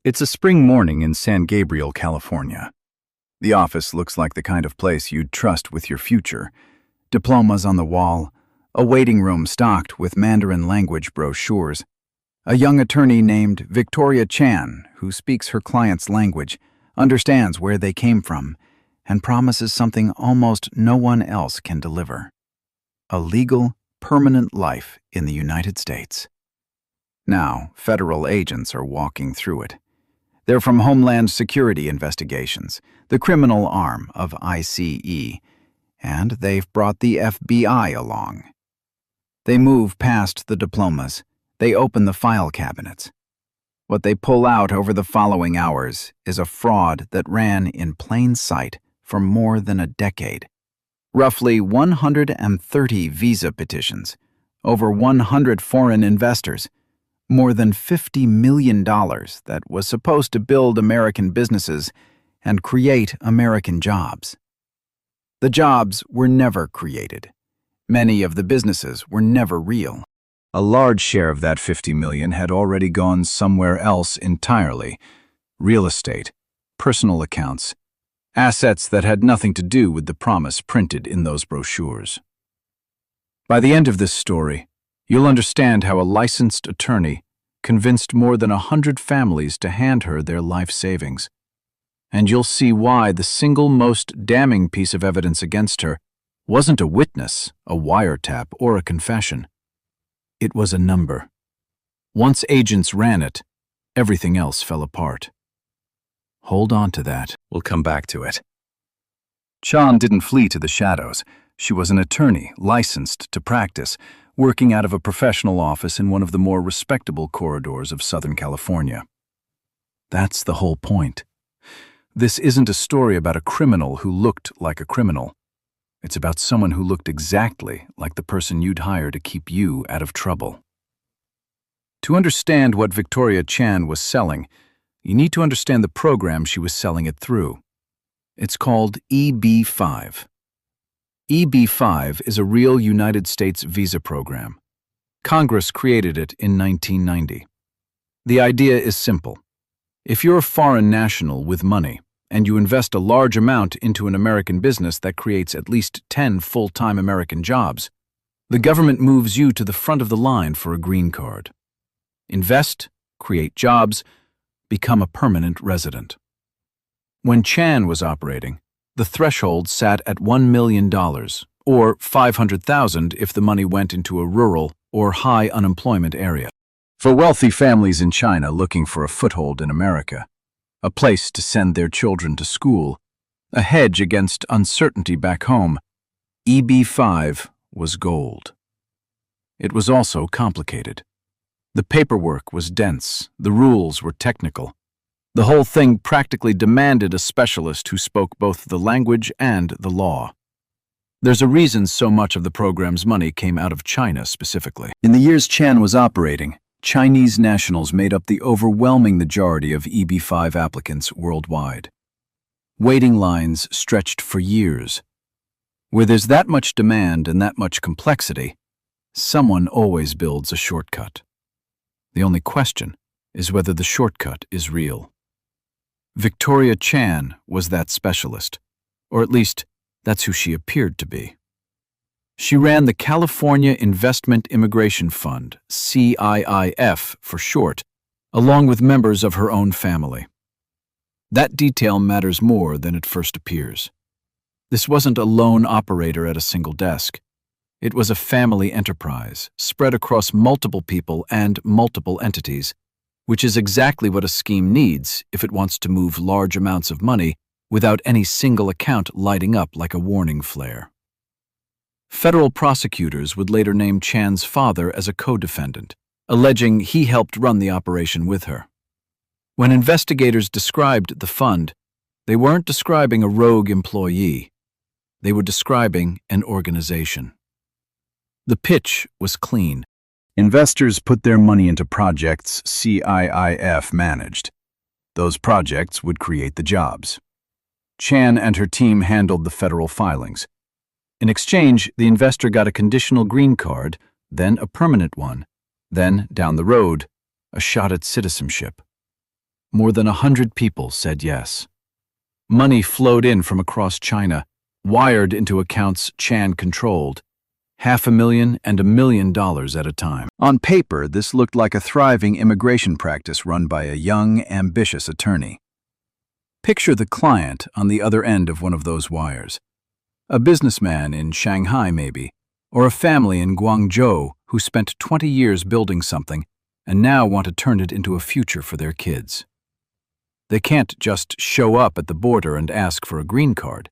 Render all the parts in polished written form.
It's a spring morning in San Gabriel, California. The office looks like the kind of place you'd trust with your future. Diplomas on the wall, a waiting room stocked with Mandarin language brochures, a young attorney named Victoria Chan, who speaks her client's language, understands where they came from, and promises something almost no one else can deliver: a legal, permanent life in the United States. Now, federal agents are walking through it. They're from Homeland Security Investigations, the criminal arm of ICE, and they've brought the FBI along. They move past the diplomas. They open the file cabinets. What they pull out over the following hours is a fraud that ran in plain sight for more than a decade. Roughly 130 visa petitions, over 100 foreign investors, more than $50 million that was supposed to build American businesses and create American jobs. The jobs were never created. Many of the businesses were never real. A large share of that $50 million had already gone somewhere else entirely: real estate, personal accounts, assets that had nothing to do with the promise printed in those brochures. By the end of this story, you'll understand how a licensed attorney convinced more than 100 families to hand her their life savings. And you'll see why the single most damning piece of evidence against her wasn't a witness, a wiretap, or a confession. It was a number. Once agents ran it, everything else fell apart. Hold on to that. We'll come back to it. Chan didn't flee to the shadows. She was an attorney, licensed to practice, working out of a professional office in one of the more respectable corridors of Southern California. That's the whole point. This isn't a story about a criminal who looked like a criminal. It's about someone who looked exactly like the person you'd hire to keep you out of trouble. To understand what Victoria Chan was selling, you need to understand the program she was selling it through. It's called EB-5. EB-5 is a real United States visa program. Congress created it in 1990. The idea is simple. If you're a foreign national with money, and you invest a large amount into an American business that creates at least 10 full-time American jobs, the government moves you to the front of the line for a green card. Invest, create jobs, become a permanent resident. When Chan was operating, the threshold sat at $1 million, or $500,000 if the money went into a rural or high unemployment area. For wealthy families in China looking for a foothold in America, a place to send their children to school, a hedge against uncertainty back home, EB-5 was gold. It was also complicated. The paperwork was dense, the rules were technical. The whole thing practically demanded a specialist who spoke both the language and the law. There's a reason so much of the program's money came out of China specifically. In the years Chan was operating, Chinese nationals made up the overwhelming majority of EB-5 applicants worldwide. Waiting lines stretched for years. Where there's that much demand and that much complexity, someone always builds a shortcut. The only question is whether the shortcut is real. Victoria Chan was that specialist, or at least that's who she appeared to be. She ran the California Investment Immigration Fund, CIIF for short, along with members of her own family. That detail matters more than it first appears. This wasn't a lone operator at a single desk. It was a family enterprise, spread across multiple people and multiple entities, which is exactly what a scheme needs if it wants to move large amounts of money without any single account lighting up like a warning flare. Federal prosecutors would later name Chan's father as a co-defendant, alleging he helped run the operation with her. When investigators described the fund, they weren't describing a rogue employee. They were describing an organization. The pitch was clean. Investors put their money into projects CIIF managed. Those projects would create the jobs. Chan and her team handled the federal filings. In exchange, the investor got a conditional green card, then a permanent one, then, down the road, a shot at citizenship. More than 100 people said yes. Money flowed in from across China, wired into accounts Chan controlled, $500,000 and $1 million at a time. On paper, this looked like a thriving immigration practice run by a young, ambitious attorney. Picture the client on the other end of one of those wires. A businessman in Shanghai, maybe, or a family in Guangzhou who spent 20 years building something and now want to turn it into a future for their kids. They can't just show up at the border and ask for a green card.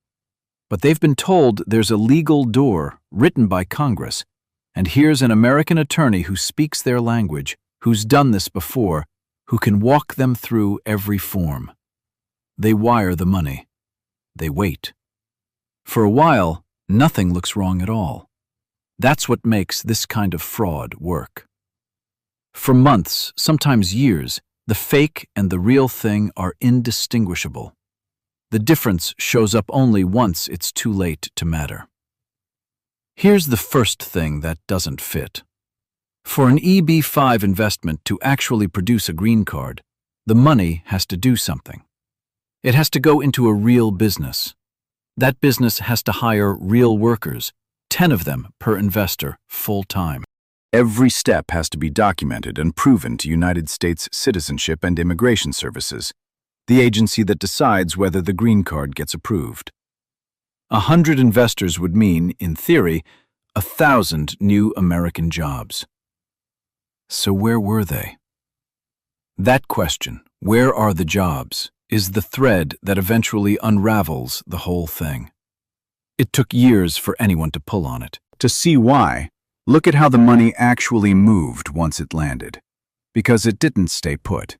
But they've been told there's a legal door written by Congress, and here's an American attorney who speaks their language, who's done this before, who can walk them through every form. They wire the money. They wait. For a while, nothing looks wrong at all. That's what makes this kind of fraud work. For months, sometimes years, the fake and the real thing are indistinguishable. The difference shows up only once it's too late to matter. Here's the first thing that doesn't fit. For an EB-5 investment to actually produce a green card, the money has to do something. It has to go into a real business. That business has to hire real workers, 10 of them per investor, full-time. Every step has to be documented and proven to United States Citizenship and Immigration Services, the agency that decides whether the green card gets approved. 100 investors would mean, in theory, 1,000 new American jobs. So where were they? That question, where are the jobs, is the thread that eventually unravels the whole thing. It took years for anyone to pull on it. To see why, look at how the money actually moved once it landed, because it didn't stay put.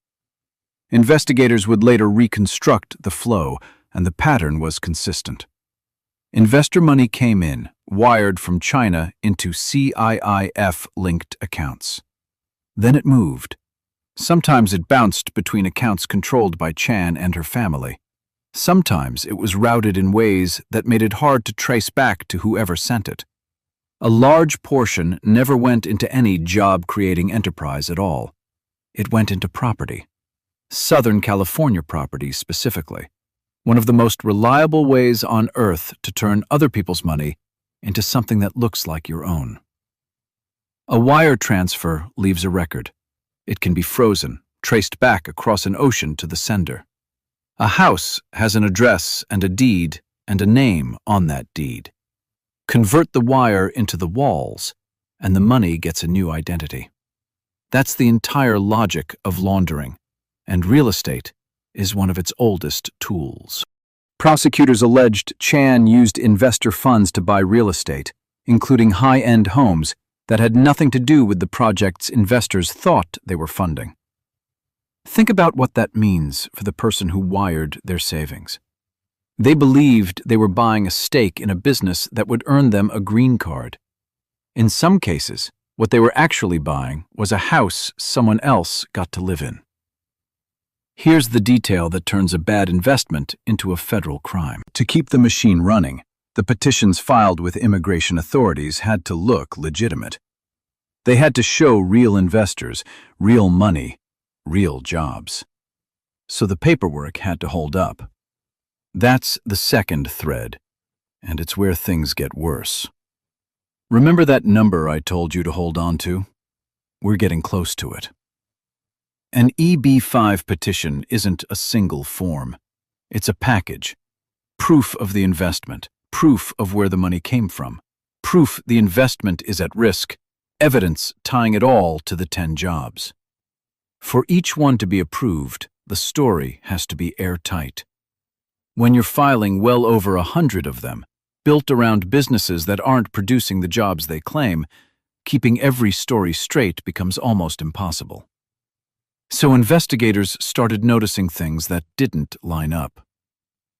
Investigators would later reconstruct the flow, and the pattern was consistent. Investor money came in, wired from China into CIIF-linked accounts. Then it moved. Sometimes it bounced between accounts controlled by Chan and her family. Sometimes it was routed in ways that made it hard to trace back to whoever sent it. A large portion never went into any job-creating enterprise at all. It went into property. Southern California property specifically. One of the most reliable ways on earth to turn other people's money into something that looks like your own. A wire transfer leaves a record. It can be frozen, traced back across an ocean to the sender. A house has an address and a deed and a name on that deed. Convert the wire into the walls, and the money gets a new identity. That's the entire logic of laundering, and real estate is one of its oldest tools. Prosecutors alleged Chan used investor funds to buy real estate, including high-end homes, that had nothing to do with the projects investors thought they were funding. Think about what that means for the person who wired their savings. They believed they were buying a stake in a business that would earn them a green card. In some cases, what they were actually buying was a house someone else got to live in. Here's the detail that turns a bad investment into a federal crime. To keep the machine running, the petitions filed with immigration authorities had to look legitimate. They had to show real investors, real money, real jobs. So the paperwork had to hold up. That's the second thread, and it's where things get worse. Remember that number I told you to hold on to? We're getting close to it. An EB-5 petition isn't a single form. It's a package. Proof of the investment, proof of where the money came from, proof the investment is at risk, evidence tying it all to the 10 jobs. For each one to be approved, the story has to be airtight. When you're filing well over 100 of them, built around businesses that aren't producing the jobs they claim, keeping every story straight becomes almost impossible. So investigators started noticing things that didn't line up.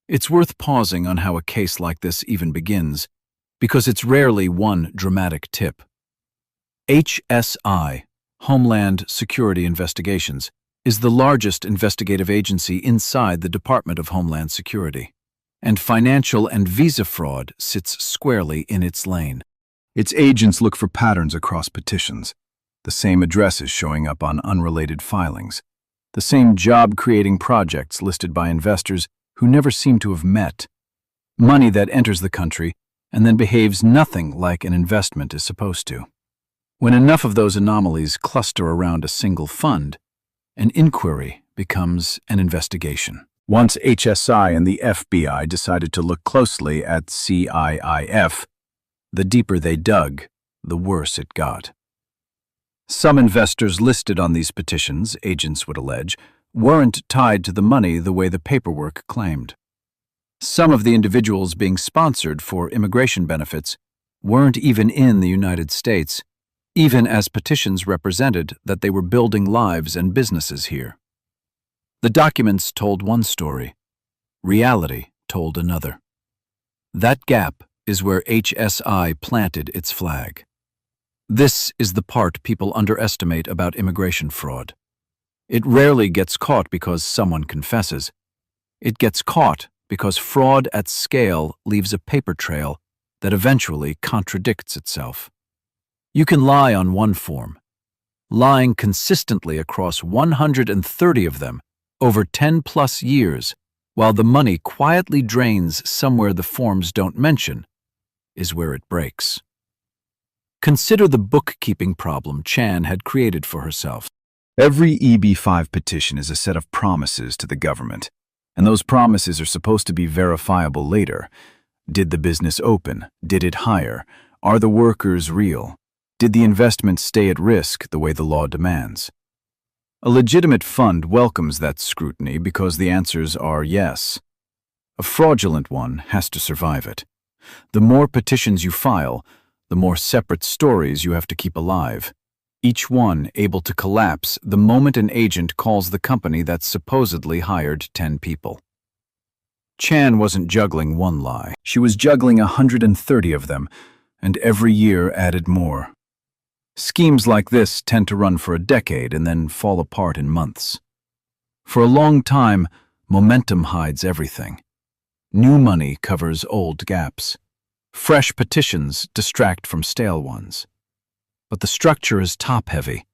It's worth pausing on how a case like this even begins, because it's rarely one dramatic tip. HSI, Homeland Security Investigations, is the largest investigative agency inside the Department of Homeland Security, and financial and visa fraud sits squarely in its lane. Its agents look for patterns across petitions, the same addresses showing up on unrelated filings, the same job-creating projects listed by investors who never seem to have met. Money that enters the country and then behaves nothing like an investment is supposed to. When enough of those anomalies cluster around a single fund, an inquiry becomes an investigation. Once HSI and the FBI decided to look closely at CIIF, the deeper they dug, the worse it got. Some investors listed on these petitions, agents would allege, weren't tied to the money the way the paperwork claimed. Some of the individuals being sponsored for immigration benefits weren't even in the United States, even as petitions represented that they were building lives and businesses here. The documents told one story. Reality told another. That gap is where HSI planted its flag. This is the part people underestimate about immigration fraud. It rarely gets caught because someone confesses. It gets caught because fraud at scale leaves a paper trail that eventually contradicts itself. You can lie on one form. Lying consistently across 130 of them over 10+ years, while the money quietly drains somewhere the forms don't mention, is where it breaks. Consider the bookkeeping problem Chan had created for herself. Every EB-5 petition is a set of promises to the government, and those promises are supposed to be verifiable later. Did the business open? Did it hire? Are the workers real? Did the investment stay at risk the way the law demands? A legitimate fund welcomes that scrutiny because the answers are yes. A fraudulent one has to survive it. The more petitions you file, the more separate stories you have to keep alive, each one able to collapse the moment an agent calls the company that supposedly hired 10 people. Chan wasn't juggling one lie. She was juggling 130 of them, and every year added more. Schemes like this tend to run for a decade and then fall apart in months. For a long time, momentum hides everything. New money covers old gaps. Fresh petitions distract from stale ones. But the structure is top-heavy,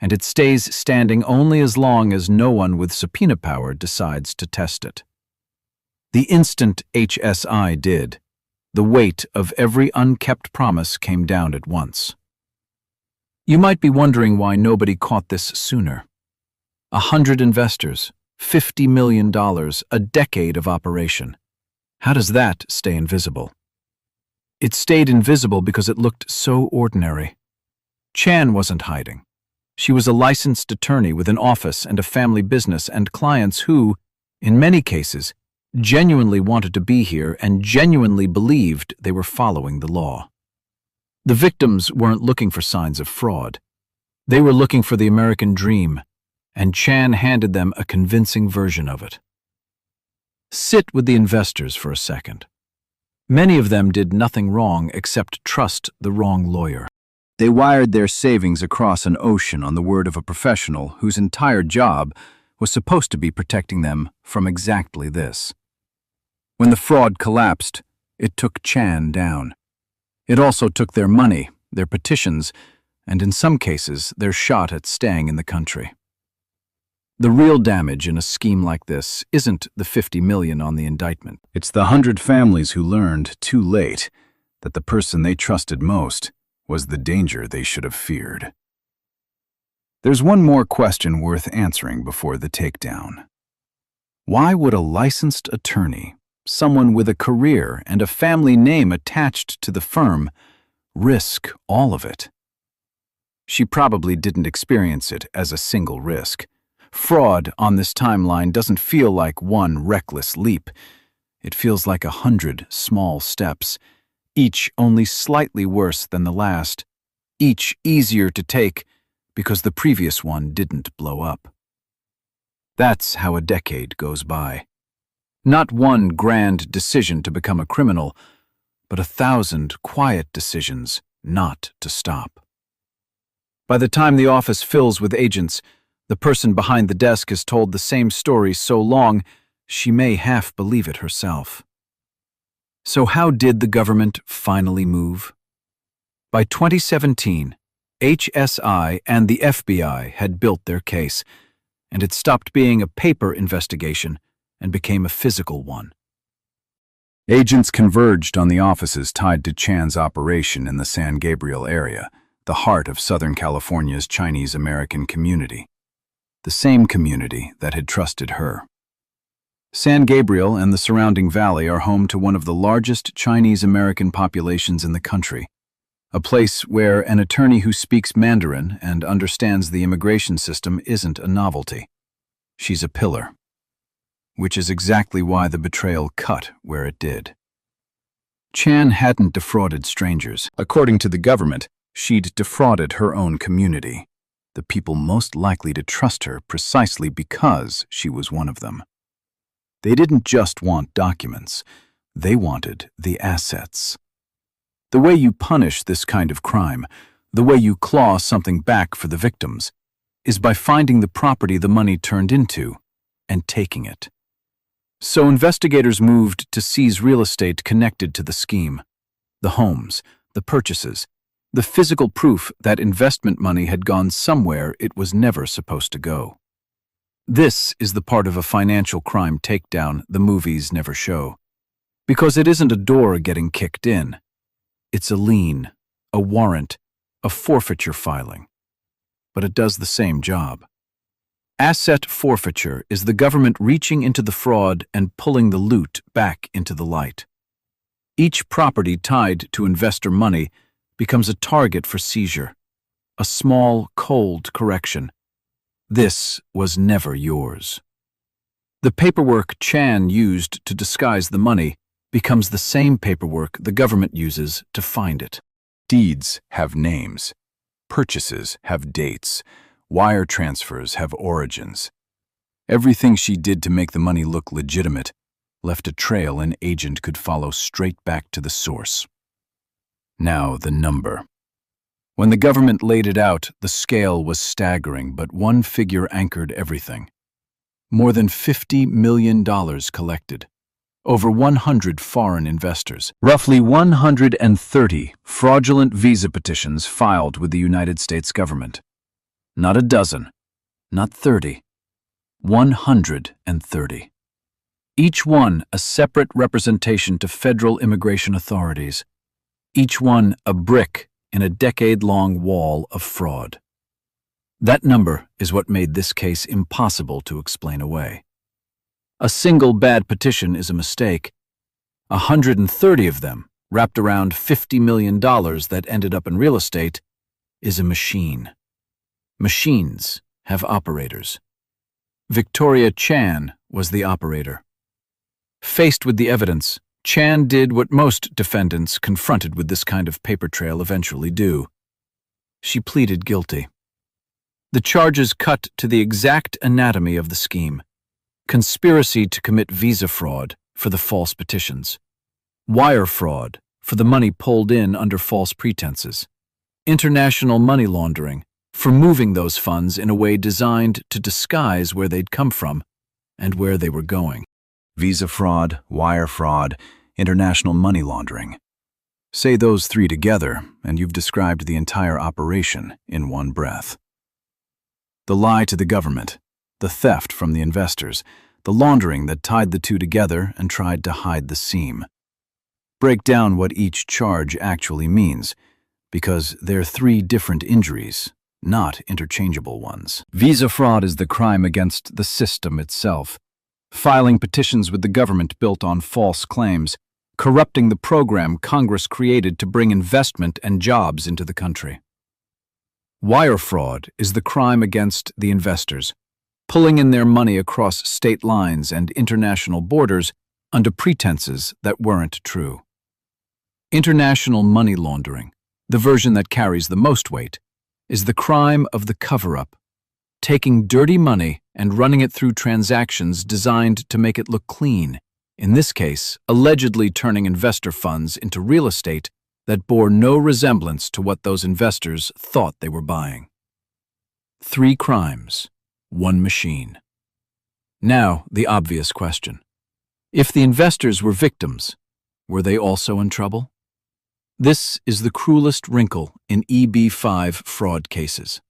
and it stays standing only as long as no one with subpoena power decides to test it. The instant HSI did, the weight of every unkept promise came down at once. You might be wondering why nobody caught this sooner. 100 investors, $50 million, a decade of operation. How does that stay invisible? It stayed invisible because it looked so ordinary. Chan wasn't hiding. She was a licensed attorney with an office and a family business and clients who, in many cases, genuinely wanted to be here and genuinely believed they were following the law. The victims weren't looking for signs of fraud. They were looking for the American dream, and Chan handed them a convincing version of it. Sit with the investors for a second. Many of them did nothing wrong except trust the wrong lawyer. They wired their savings across an ocean on the word of a professional whose entire job was supposed to be protecting them from exactly this. When the fraud collapsed, it took Chan down. It also took their money, their petitions, and in some cases, their shot at staying in the country. The real damage in a scheme like this isn't the $50 million on the indictment. It's the 100 families who learned too late that the person they trusted most was the danger they should have feared. There's one more question worth answering before the takedown. Why would a licensed attorney, someone with a career and a family name attached to the firm, risk all of it? She probably didn't experience it as a single risk. Fraud on this timeline doesn't feel like one reckless leap. It feels like 100 small steps, each only slightly worse than the last, each easier to take because the previous one didn't blow up. That's how a decade goes by. Not one grand decision to become a criminal, but 1,000 quiet decisions not to stop. By the time the office fills with agents, the person behind the desk has told the same story so long, she may half believe it herself. So how did the government finally move? By 2017, HSI and the FBI had built their case, and it stopped being a paper investigation and became a physical one. Agents converged on the offices tied to Chan's operation in the San Gabriel area, the heart of Southern California's Chinese-American community, the same community that had trusted her. San Gabriel and the surrounding valley are home to one of the largest Chinese-American populations in the country, a place where an attorney who speaks Mandarin and understands the immigration system isn't a novelty. She's a pillar. Which is exactly why the betrayal cut where it did. Chan hadn't defrauded strangers. According to the government, she'd defrauded her own community, the people most likely to trust her precisely because she was one of them. They didn't just want documents, they wanted the assets. The way you punish this kind of crime, the way you claw something back for the victims, is by finding the property the money turned into and taking it. So investigators moved to seize real estate connected to the scheme. The homes, the purchases, the physical proof that investment money had gone somewhere it was never supposed to go. This is the part of a financial crime takedown the movies never show. Because it isn't a door getting kicked in. It's a lien, a warrant, a forfeiture filing. But it does the same job. Asset forfeiture is the government reaching into the fraud and pulling the loot back into the light. Each property tied to investor money becomes a target for seizure, a small, cold correction. This was never yours. The paperwork Chan used to disguise the money becomes the same paperwork the government uses to find it. Deeds have names. Purchases have dates. Wire transfers have origins. Everything she did to make the money look legitimate left a trail an agent could follow straight back to the source. Now the number. When the government laid it out, the scale was staggering, but one figure anchored everything. More than $50 million collected. Over 100 foreign investors. Roughly 130 fraudulent visa petitions filed with the United States government. Not a dozen, not 30, 130. Each one a separate representation to federal immigration authorities. Each one a brick in a decade-long wall of fraud. That number is what made this case impossible to explain away. A single bad petition is a mistake. 130 of them, wrapped around $50 million that ended up in real estate, is a machine. Machines have operators. Victoria Chan was the operator. Faced with the evidence, Chan did what most defendants confronted with this kind of paper trail eventually do. She pleaded guilty. The charges cut to the exact anatomy of the scheme. Conspiracy to commit visa fraud for the false petitions. Wire fraud for the money pulled in under false pretenses. International money laundering for moving those funds in a way designed to disguise where they'd come from and where they were going. Visa fraud, wire fraud, international money laundering. Say those three together, and you've described the entire operation in one breath. The lie to the government, the theft from the investors, the laundering that tied the two together and tried to hide the seam. Break down what each charge actually means, because they're three different injuries, not interchangeable ones. Visa fraud is the crime against the system itself, filing petitions with the government built on false claims, corrupting the program Congress created to bring investment and jobs into the country. Wire fraud is the crime against the investors, pulling in their money across state lines and international borders under pretenses that weren't true. International money laundering, the version that carries the most weight, is the crime of the cover-up, taking dirty money and running it through transactions designed to make it look clean, in this case, allegedly turning investor funds into real estate that bore no resemblance to what those investors thought they were buying. 3 crimes, 1 machine. Now, the obvious question. If the investors were victims, were they also in trouble? This is the cruelest wrinkle in EB-5 fraud cases.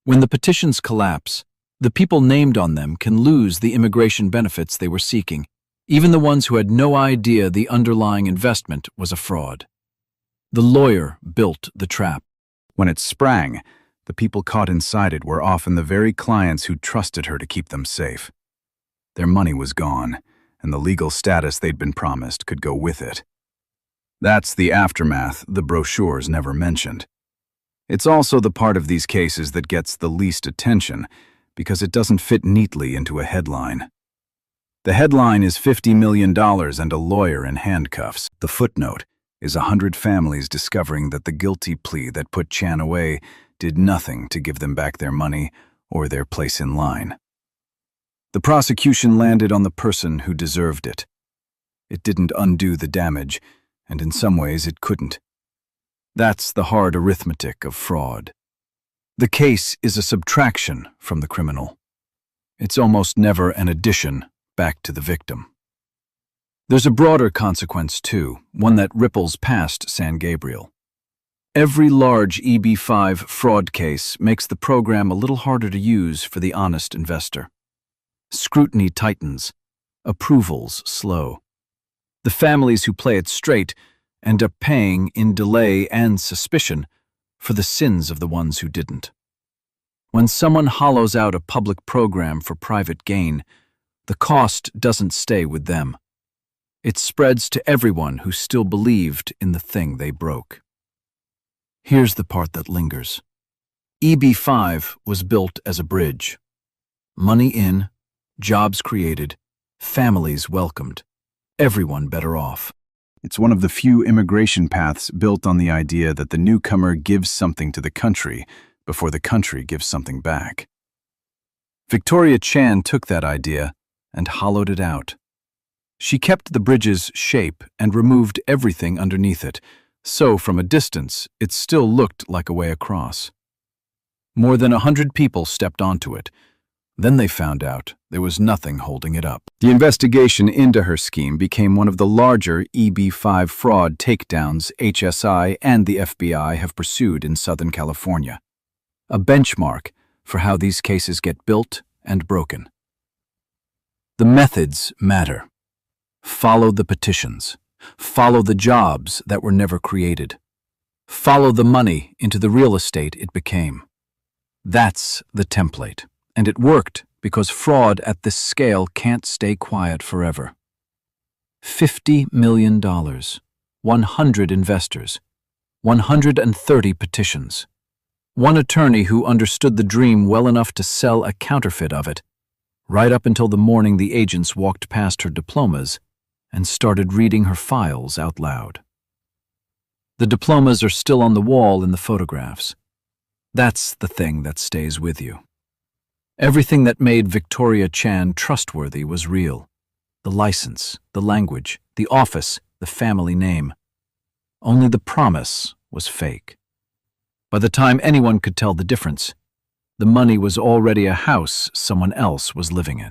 When the petitions collapse, The people named on them can lose the immigration benefits they were seeking, even the ones who had no idea the underlying investment was a fraud. The lawyer built the trap. When it sprang, the people caught inside it were often the very clients who trusted her to keep them safe. Their money was gone, and the legal status they'd been promised could go with it. That's the aftermath the brochures never mentioned. It's also the part of these cases that gets the least attention, because it doesn't fit neatly into a headline. The headline is $50 million and a lawyer in handcuffs. The footnote is 100 families discovering that the guilty plea that put Chan away did nothing to give them back their money or their place in line. The prosecution landed on the person who deserved it. It didn't undo the damage, and in some ways it couldn't. That's the hard arithmetic of fraud. The case is a subtraction from the criminal. It's almost never an addition back to the victim. There's a broader consequence, too, one that ripples past San Gabriel. Every large EB-5 fraud case makes the program a little harder to use for the honest investor. Scrutiny tightens, approvals slow. The families who play it straight end up paying in delay and suspicion for the sins of the ones who didn't. When someone hollows out a public program for private gain, the cost doesn't stay with them. It spreads to everyone who still believed in the thing they broke. Here's the part that lingers. EB-5 was built as a bridge. Money in, jobs created, families welcomed, everyone better off. It's one of the few immigration paths built on the idea that the newcomer gives something to the country before the country gives something back. Victoria Chan took that idea and hollowed it out. She kept the bridge's shape and removed everything underneath it, so from a distance it still looked like a way across. More than 100 people stepped onto it. Then they found out there was nothing holding it up. The investigation into her scheme became one of the larger EB-5 fraud takedowns HSI and the FBI have pursued in Southern California. A benchmark for how these cases get built and broken. The methods matter. Follow the petitions. Follow the jobs that were never created. Follow the money into the real estate it became. That's the template. And it worked because fraud at this scale can't stay quiet forever. $50 million, 100 investors, 130 petitions. One attorney who understood the dream well enough to sell a counterfeit of it, right up until the morning the agents walked past her diplomas and started reading her files out loud. The diplomas are still on the wall in the photographs. That's the thing that stays with you. Everything that made Victoria Chan trustworthy was real. The license, the language, the office, the family name. Only the promise was fake. By the time anyone could tell the difference, the money was already a house someone else was living in.